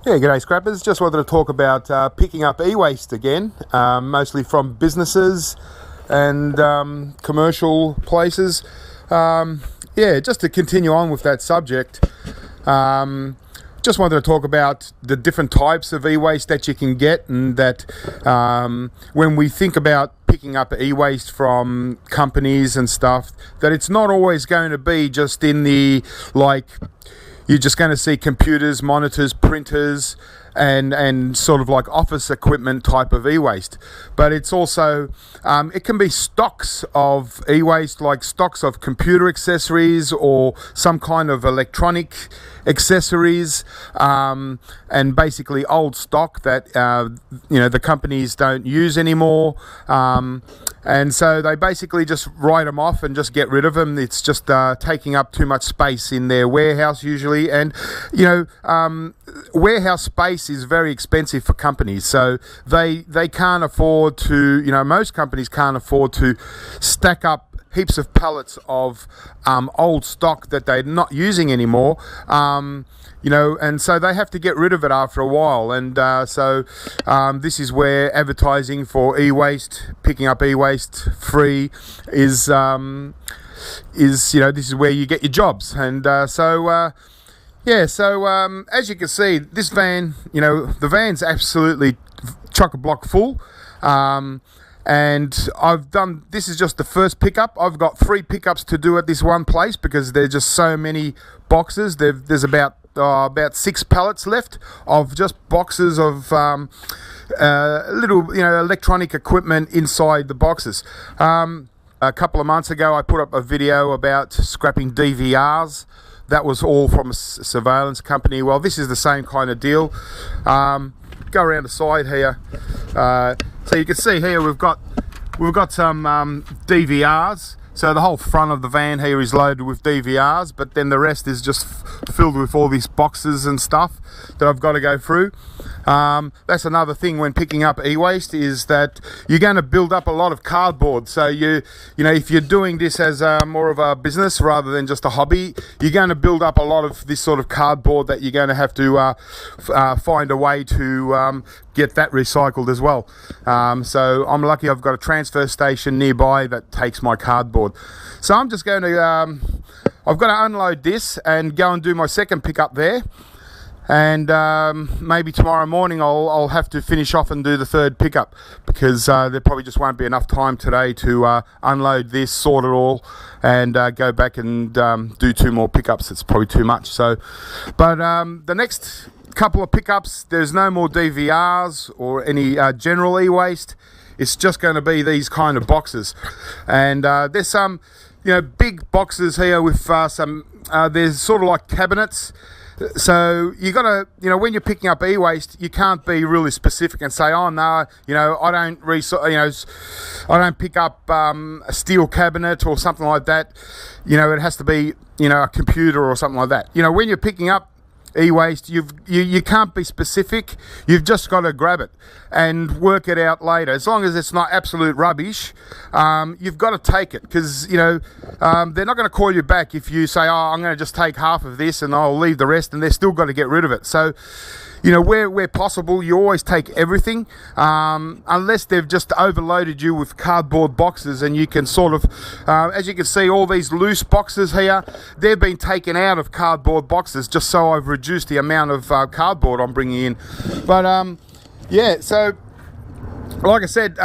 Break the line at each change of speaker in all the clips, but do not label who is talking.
Yeah, g'day scrappers. Just wanted to talk about picking up e-waste again, mostly from businesses and commercial places. Yeah, just to continue on with that subject, just wanted to talk about the different types of e-waste that you can get, and that when we think about picking up e-waste from companies and stuff, that it's not always going to be just in the, like, you're just going to see computers, monitors, printers, and sort of like office equipment type of e-waste. But it's also, it can be stocks of e-waste, like stocks of computer accessories or some kind of electronic accessories, and basically old stock that the companies don't use anymore, and so they basically just write them off and just get rid of them. It's just taking up too much space in their warehouse usually, and warehouse space is very expensive for companies, so they can't afford to, most companies can't afford to stack up heaps of pallets of old stock that they're not using anymore, and so they have to get rid of it after a while. And so this is where advertising for e-waste, picking up e-waste free is this is where you get your jobs. And so as you can see, this van, the van's absolutely chock-a-block full. And this is just the first pickup. I've got 3 pickups to do at this one place because there's just so many boxes. There's about 6 pallets left of just boxes of little, electronic equipment inside the boxes. A couple of months ago, I put up a video about scrapping DVRs. That was all from a surveillance company. Well, this is the same kind of deal. Go around the side here. So you can see here we've got some DVRs. So the whole front of the van here is loaded with DVRs, but then the rest is just filled with all these boxes and stuff that I've got to go through. That's another thing when picking up e-waste, is that you're going to build up a lot of cardboard. So if you're doing this as more of a business rather than just a hobby, you're going to build up a lot of this sort of cardboard that you're going to have to find a way to get that recycled as well. So I'm lucky I've got a transfer station nearby that takes my cardboard. So I'm just going to, I've got to unload this and go and do my second pickup there. And maybe tomorrow morning I'll have to finish off and do the third pickup, because there probably just won't be enough time today to unload this, sort it all, and go back and do 2 more pickups. It's probably too much. So, but the next couple of pickups, there's no more DVRs or any general e-waste. It's just going to be these kind of boxes, and there's some big boxes here with some there's sort of like cabinets. So you got to, when you're picking up e-waste, you can't be really specific and say, oh no, I don't pick up a steel cabinet or something like that. It has to be, a computer or something like that. When you're picking up e-waste, you can't be specific. You've just got to grab it and work it out later. As long as it's not absolute rubbish, you've got to take it, because they're not going to call you back if you say, oh, I'm going to just take half of this and I'll leave the rest, and they're still got to get rid of it. So where possible, you always take everything, unless they've just overloaded you with cardboard boxes, and you can sort of, as you can see, all these loose boxes here, they've been taken out of cardboard boxes just so I've reduced the amount of cardboard I'm bringing in. But yeah, so like I said,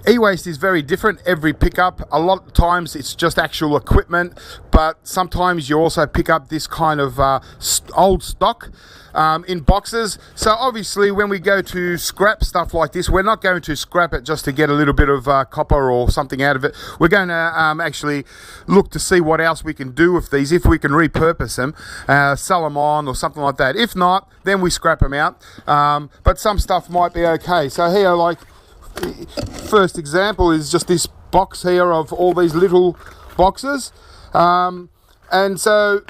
e-waste is very different every pickup. A lot of times it's just actual equipment, but sometimes you also pick up this kind of old stock in boxes. So obviously when we go to scrap stuff like this, we're not going to scrap it just to get a little bit of copper or something out of it. We're going to actually look to see what else we can do with these, if we can repurpose them, sell them on or something like that. If not, then we scrap them out. But some stuff might be okay. So here, like, first example is just this box here of all these little boxes, and so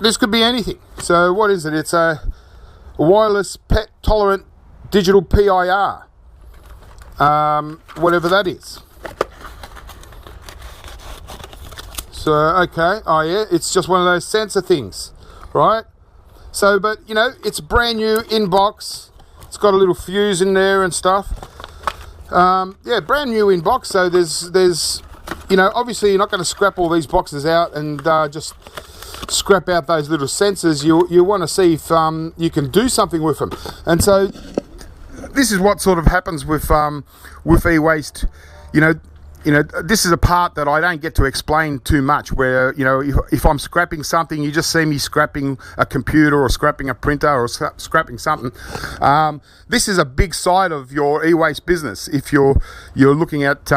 this could be anything. So what is it? It's a wireless pet tolerant digital PIR, whatever that is. So okay, oh yeah, it's just one of those sensor things, right? So, but you know, it's brand new in box. It's got a little fuse in there and stuff. Yeah, brand new in box. So there's, you know, obviously you're not going to scrap all these boxes out and just scrap out those little sensors. You want to see if you can do something with them. And so this is what sort of happens with eWaste. You know, this is a part that I don't get to explain too much, where, you know, if I'm scrapping something, you just see me scrapping a computer or scrapping a printer or scrapping something. This is a big side of your eWaste business. If you're looking at,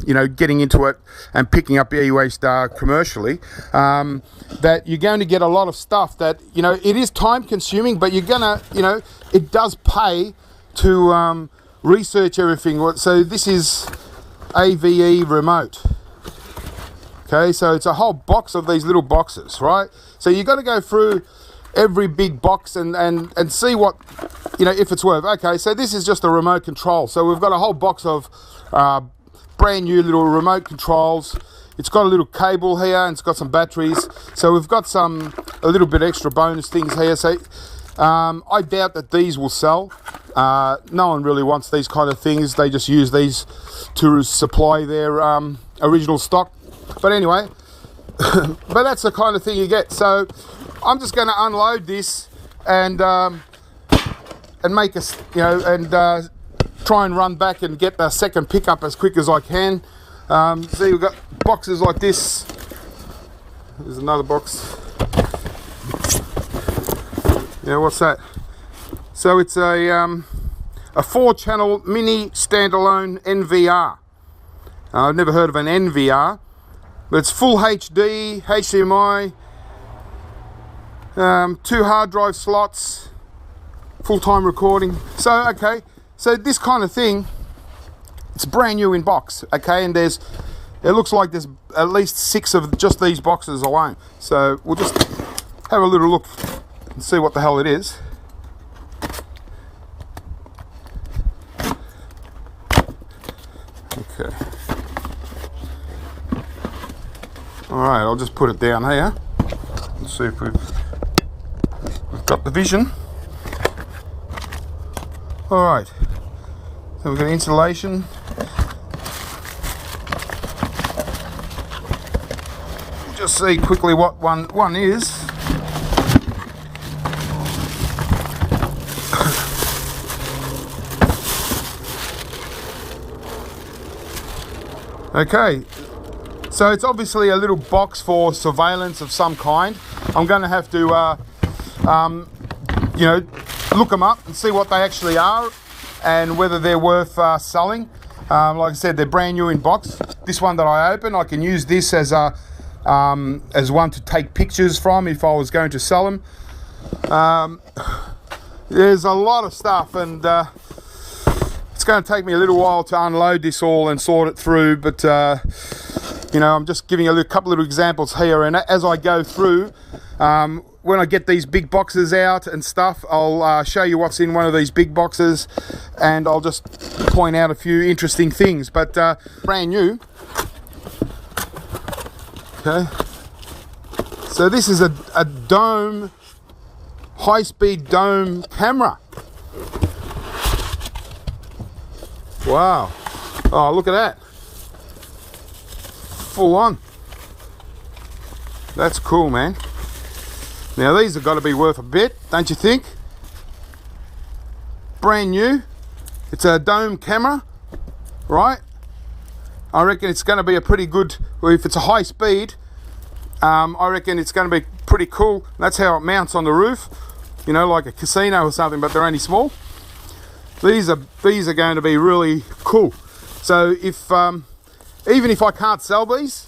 you know, getting into it and picking up eWaste commercially, that you're going to get a lot of stuff that, you know, it is time consuming, but you're gonna, you know, it does pay to research everything. So this is AVE remote. Okay, so it's a whole box of these little boxes, right? So you got to go through every big box and see what, you know, if it's worth. Okay, so this is just a remote control. So we've got a whole box of brand new little remote controls. It's got a little cable here and it's got some batteries. So we've got a little bit extra bonus things here. So I doubt that these will sell. No one really wants these kind of things. They just use these to supply their original stock. But anyway, but that's the kind of thing you get. So I'm just going to unload this and make us, you know, and try and run back and get the second pickup as quick as I can. See, we've got boxes like this. There's another box. Yeah, what's that? So it's a 4-channel mini standalone NVR. I've never heard of an NVR, but it's full HD, HDMI, 2 hard drive slots, full-time recording. So, okay, so this kind of thing, it's brand new in box, okay, and it looks like there's at least 6 of just these boxes alone. So we'll just have a little look and see what the hell it is. Okay. Alright, I'll just put it down here. Let's see if we've got the vision. Alright. So we've got insulation. Just see quickly what one is. Okay, so it's obviously a little box for surveillance of some kind. I'm going to have to, you know, look them up and see what they actually are and whether they're worth selling. Like I said, they're brand new in box. This one that I open, I can use this as one to take pictures from if I was going to sell them. There's a lot of stuff, and it's going to take me a little while to unload this all and sort it through, but you know, I'm just giving a couple of examples here, and as I go through, when I get these big boxes out and stuff, I'll show you what's in one of these big boxes, and I'll just point out a few interesting things. But brand new. Okay, so this is a dome, high-speed dome camera. Wow. Oh, look at that. Full on. That's cool, man. Now these have got to be worth a bit, don't you think? Brand new. It's a dome camera, right? I reckon it's going to be a pretty good, well, if it's a high speed, I reckon it's going to be pretty cool. That's how it mounts on the roof, you know, like a casino or something, but they're only small. These are going to be really cool. So if even if I can't sell these,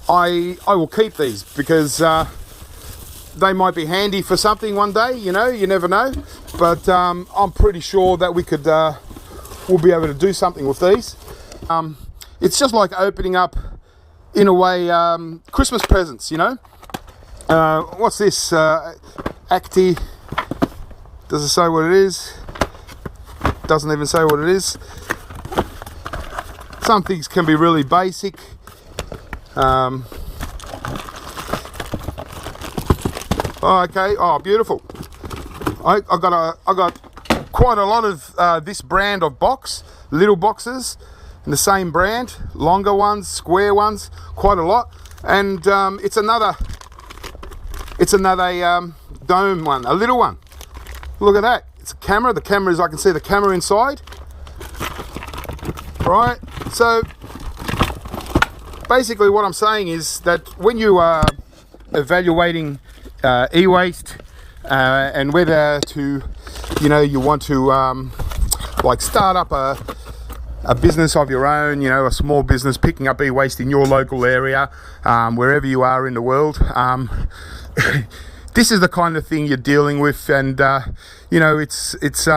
I will keep these, because they might be handy for something one day, you know, you never know. But I'm pretty sure that we'll be able to do something with these. It's just like opening up, in a way, Christmas presents, you know. What's this? Acti. Does it say what it is? Doesn't even say what it is. Some things can be really basic. Oh, okay. Oh, beautiful. I got quite a lot of this brand of box, little boxes, in the same brand, longer ones, square ones, quite a lot. And it's another dome one, a little one. Look at that. It's a camera. The camera is, I can see the camera inside. Right. So basically what I'm saying is that when you are evaluating e-waste and whether to, you want to like start up a business of your own, a small business, picking up e-waste in your local area, wherever you are in the world. This is the kind of thing you're dealing with, and it's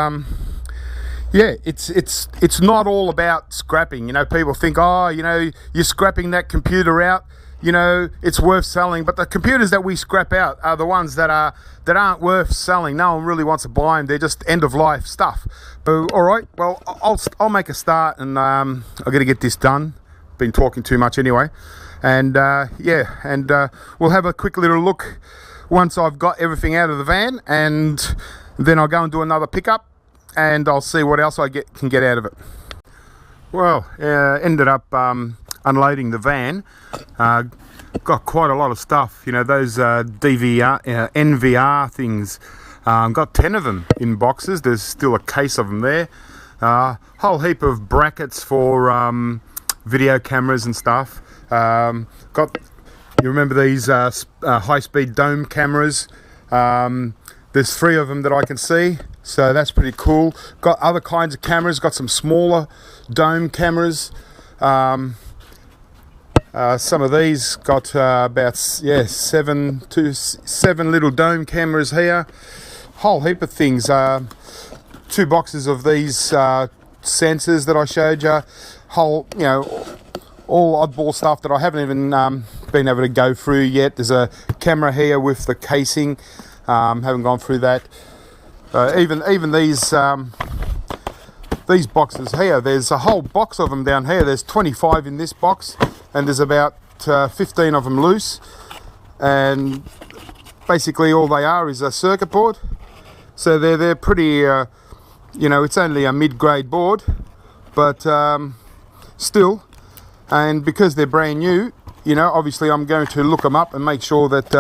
not all about scrapping. People think, oh, you're scrapping that computer out, it's worth selling, but the computers that we scrap out are the ones that aren't worth selling. No one really wants to buy them. They're just end of life stuff. But all right, well, I'll make a start, and I've got to get this done. Been talking too much anyway, and we'll have a quick little look once I've got everything out of the van, and then I'll go and do another pickup, and I'll see what else I can get out of it. Well, ended up unloading the van. Got quite a lot of stuff, those NVR things. Got 10 of them in boxes. There's still a case of them there. Whole heap of brackets for video cameras and stuff. You remember these high-speed dome cameras? There's 3 of them that I can see, so that's pretty cool. Got other kinds of cameras. Got some smaller dome cameras. Some of these got about 7 little dome cameras here. Whole heap of things. 2 boxes of these sensors that I showed you. Whole, all oddball stuff that I haven't even been able to go through yet. There's a camera here with the casing. Haven't gone through that. Even these boxes here. There's a whole box of them down here. There's 25 in this box, and there's about 15 of them loose. And basically, all they are is a circuit board. So they're pretty. It's only a mid-grade board, but still. And because they're brand new, obviously I'm going to look them up and make sure that,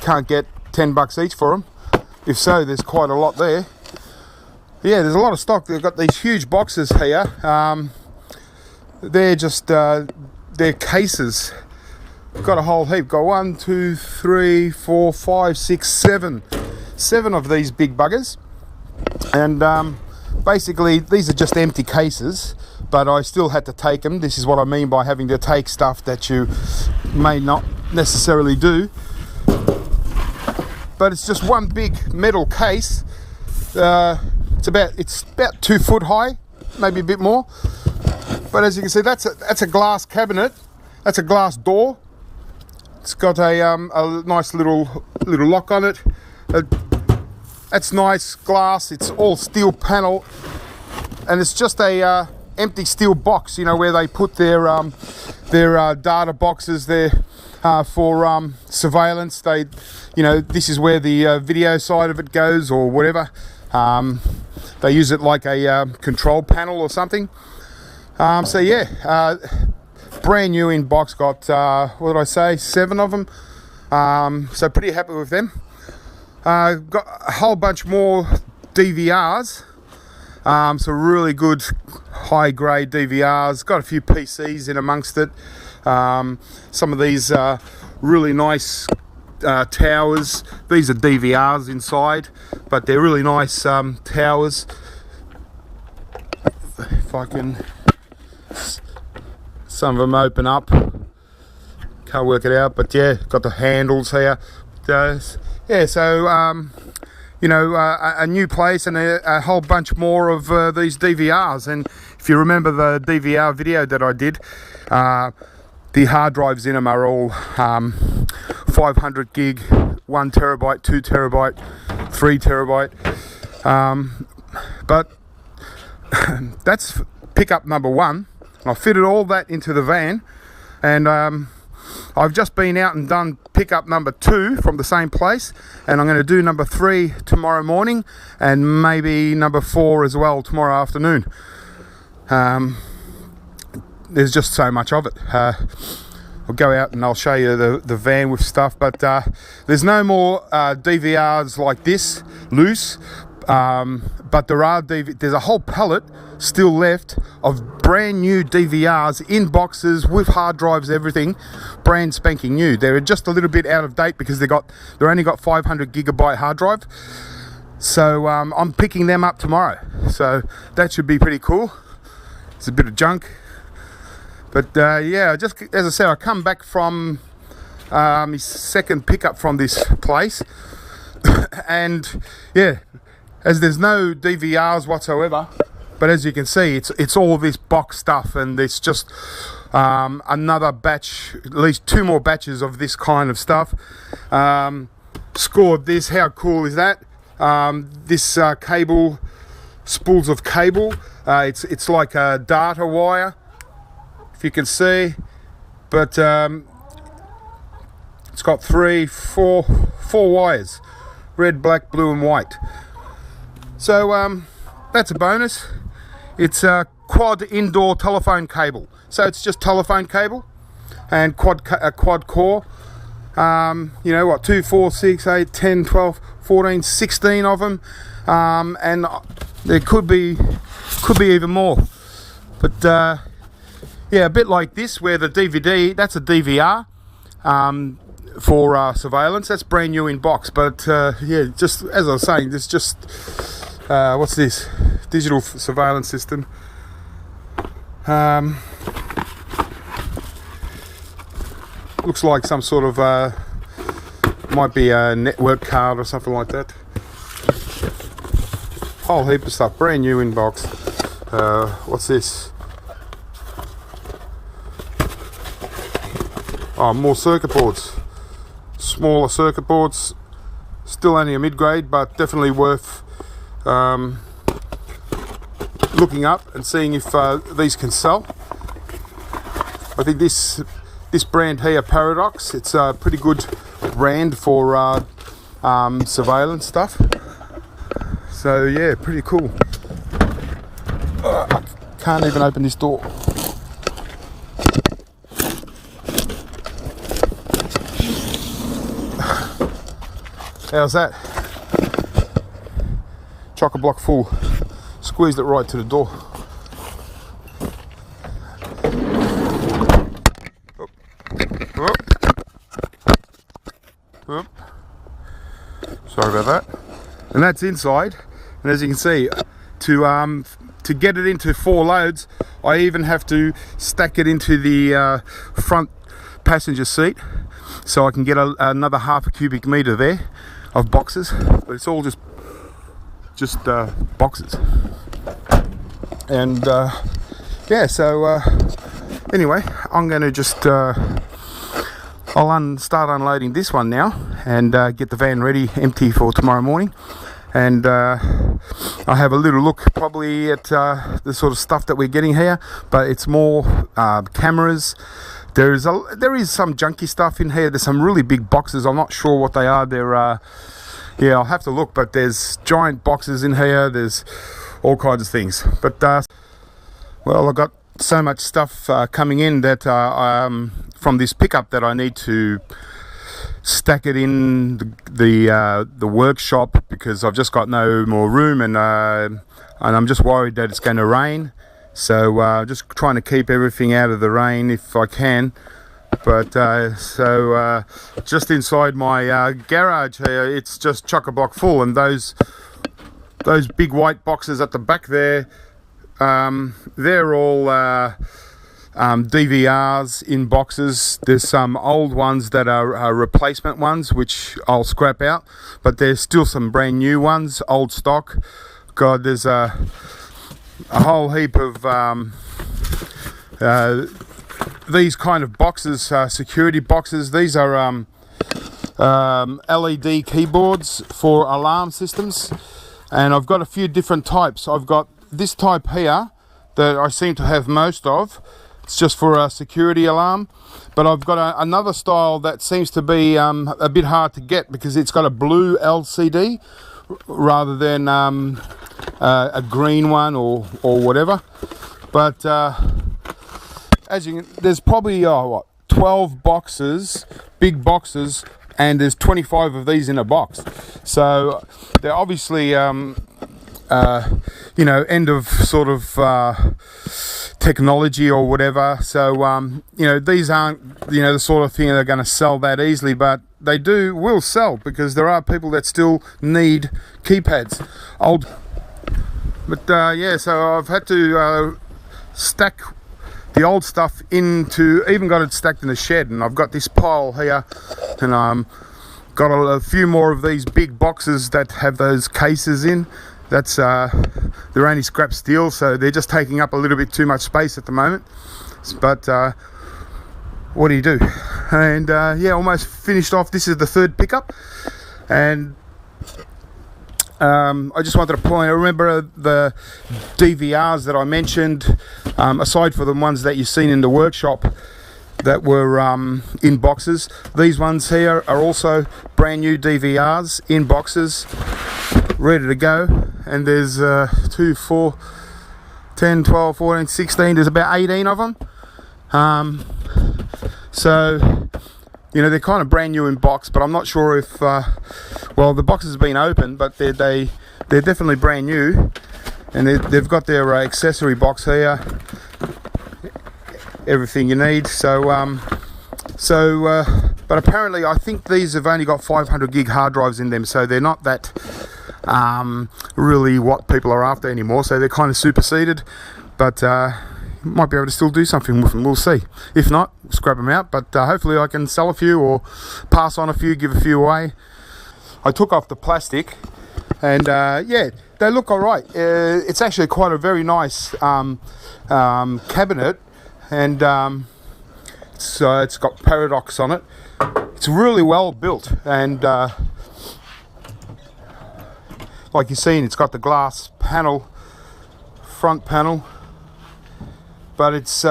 can't get $10 each for them. If so, there's quite a lot there. Yeah, there's a lot of stock. They've got these huge boxes here. They're just, they're cases. Got a whole heap. Got 1, 2, 3, 4, 5, 6, 7. 7 of these big buggers. And basically, these are just empty cases. But I still had to take them. This is what I mean by having to take stuff that you may not necessarily do. But it's just one big metal case. It's about 2 foot high, maybe a bit more. But as you can see, that's a glass cabinet. That's a glass door. It's got a nice little lock on it. That's nice glass. It's all steel panel, and it's just a empty steel box, where they put their data boxes there for surveillance. This is where the video side of it goes, or whatever. They use it like a control panel or something. So yeah, brand new in box. Got what did I say? 7 of them. So pretty happy with them. Got a whole bunch more DVRs. Some really good high-grade DVRs. Got a few PCs in amongst it. Some of these really nice towers. These are DVRs inside, but they're really nice towers. If I can, some of them open up. Can't work it out, but yeah, got the handles here. Yeah, so a new place and a whole bunch more of these DVRs. And if you remember the DVR video that I did, the hard drives in them are all 500 gig, 1 terabyte, 2 terabyte, 3 terabyte. But that's pickup number 1. I fitted all that into the van, and I've just been out and done pickup number 2 from the same place, and I'm going to do number 3 tomorrow morning, and maybe number 4 as well tomorrow afternoon. There's just so much of it. I'll go out and I'll show you the van with stuff, but there's no more DVRs like this loose, but there's a whole pallet still left of brand new DVRs in boxes with hard drives, everything brand spanking new. They're just a little bit out of date because they only got 500 gigabyte hard drive, so I'm picking them up tomorrow, so that should be pretty cool. It's a bit of junk, but yeah, just as I said, I come back from my second pickup from this place and yeah, as there's no DVRs whatsoever, but as you can see, it's all this box stuff, and it's just another batch, at least 2 more batches of this kind of stuff. Scored this. How cool is that? This cable, spools of cable. It's like a data wire, if you can see, but it's got 4 wires, red, black, blue, and white. So that's a bonus. It's a quad indoor telephone cable, so it's just telephone cable and quad core. You know what, 2, 4, 6, 8, 10, 12, 14, 16 of them, and there could be even more. But yeah, a bit like this, where the DVD, that's a DVR for surveillance. That's brand new in box, but yeah, just as I was saying, there's just what's this? Digital surveillance system. Looks like some sort of might be a network card or something like that. Whole heap of stuff, brand new in box. What's this? Oh, more circuit boards. Smaller circuit boards. Still only a mid-grade, but definitely worth looking up and seeing if these can sell. I think this brand here, Paradox, it's a pretty good brand for surveillance stuff. So yeah, pretty cool. I can't even open this door. How's that? Chock-a-block full. Squeezed it right to the door. Oop. Sorry about that. And that's inside. And as you can see, to get it into 4 loads, I even have to stack it into the front passenger seat, so I can get another half a cubic meter there of boxes. But it's all just boxes. And yeah, so anyway, I'm going to just I'll start unloading this one now and get the van ready, empty for tomorrow morning. And I'll have a little look probably at the sort of stuff that we're getting here, but it's more cameras. There is some junky stuff in here. There's some really big boxes. I'm not sure what they are. They're yeah, I'll have to look, but there's giant boxes in here. There's all kinds of things. But well, I've got so much stuff coming in that from this pickup that I need to stack it in the workshop, because I've just got no more room, and I'm just worried that it's going to rain. So just trying to keep everything out of the rain if I can. But so just inside my garage here, it's just chock-a-block full, and those big white boxes at the back there, they're all DVRs in boxes. There's some old ones that are replacement ones, which I'll scrap out, but there's still some brand new ones, old stock. God, there's a whole heap of these kind of boxes, security boxes. These are LED keyboards for alarm systems, and I've got a few different types. I've got this type here that I seem to have most of, It's just for a security alarm. But I've got another style that seems to be a bit hard to get because it's got a blue LCD rather than a green one or whatever. But as you can, there's probably 12 boxes, big boxes, and there's 25 of these in a box. So they're obviously you know, end of sort of technology or whatever. So you know, these aren't, you know, the sort of thing that are going to sell that easily, but they will sell because there are people that still need keypads. But yeah, so I've had to stack the old stuff into, even got it stacked in the shed, and I've got this pile here, and got a few more of these big boxes that have those cases in. That's they're only scrap steel, so they're just taking up a little bit too much space at the moment. But what do you do? And yeah, almost finished off. This is the third pickup, and I just wanted to point out, remember the DVRs that I mentioned, aside for the ones that you've seen in the workshop that were in boxes, these ones here are also brand new DVRs in boxes, ready to go. And there's 2, 4, 10, 12, 14, 16, there's about 18 of them. So, you know, they're kind of brand new in box, but I'm not sure if, well, the boxes have been opened, but they're definitely brand new, and they've got their accessory box here, everything you need. So, but apparently I think these have only got 500 gig hard drives in them, so they're not that really what people are after anymore. So they're kind of superseded, but might be able to still do something with them. We'll see. If not, scrap them out, but hopefully I can sell a few or pass on a few, give a few away. I took off the plastic, and yeah, they look alright. It's actually quite a very nice cabinet, and so it's got paradox on it. It's really well built, and like you've seen, it's got the glass panel, front panel, but it's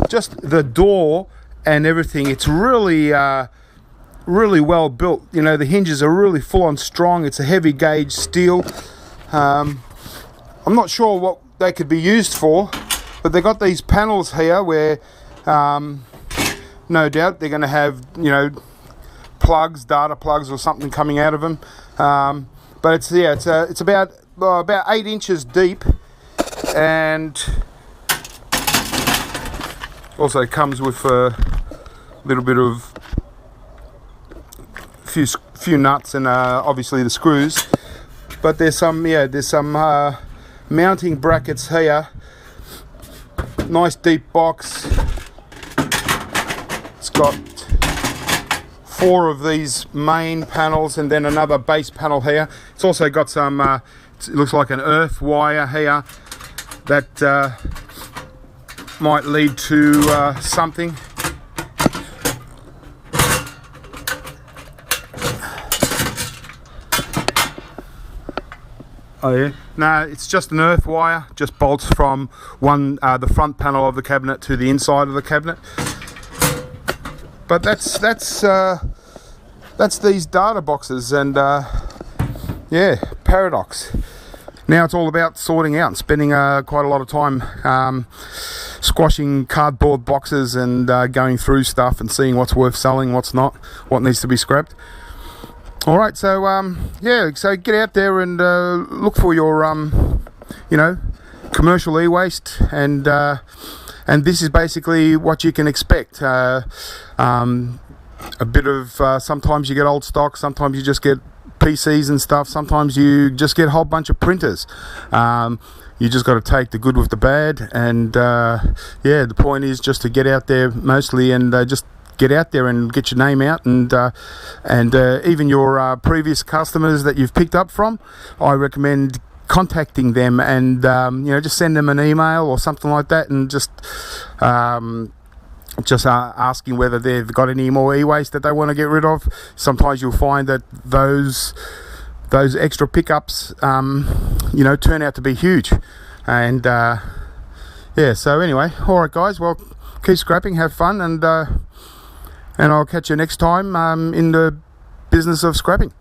just the door and everything. It's really really well built. You know, the hinges are really full on strong. It's a heavy gauge steel. I'm not sure what they could be used for, but they've got these panels here where no doubt they're going to have, you know, plugs, data plugs or something coming out of them. But it's, yeah, it's about 8 inches deep, and also comes with a little bit of few nuts and obviously the screws. But there's some mounting brackets here. Nice deep box. It's got 4 of these main panels and then another base panel here. It's also got some it looks like an earth wire here that might lead to something. Oh yeah, no, it's just an earth wire, just bolts from the front panel of the cabinet to the inside of the cabinet. But that's these data boxes, and yeah, paradox. Now it's all about sorting out and spending quite a lot of time squashing cardboard boxes and going through stuff and seeing what's worth selling, what's not, what needs to be scrapped. Alright, so yeah, so get out there and look for your you know, commercial e-waste, and this is basically what you can expect. A bit of sometimes you get old stock, sometimes you just get PCs and stuff, sometimes you just get a whole bunch of printers. You just got to take the good with the bad, and yeah, the point is just to get out there mostly and just get out there and get your name out, and even your previous customers that you've picked up from, I recommend contacting them and you know, just send them an email or something like that, and just asking whether they've got any more e-waste that they want to get rid of. Sometimes you'll find that those extra pickups you know, turn out to be huge, and yeah, so anyway, alright guys, well, keep scrapping, have fun, and I'll catch you next time in the business of scrapping.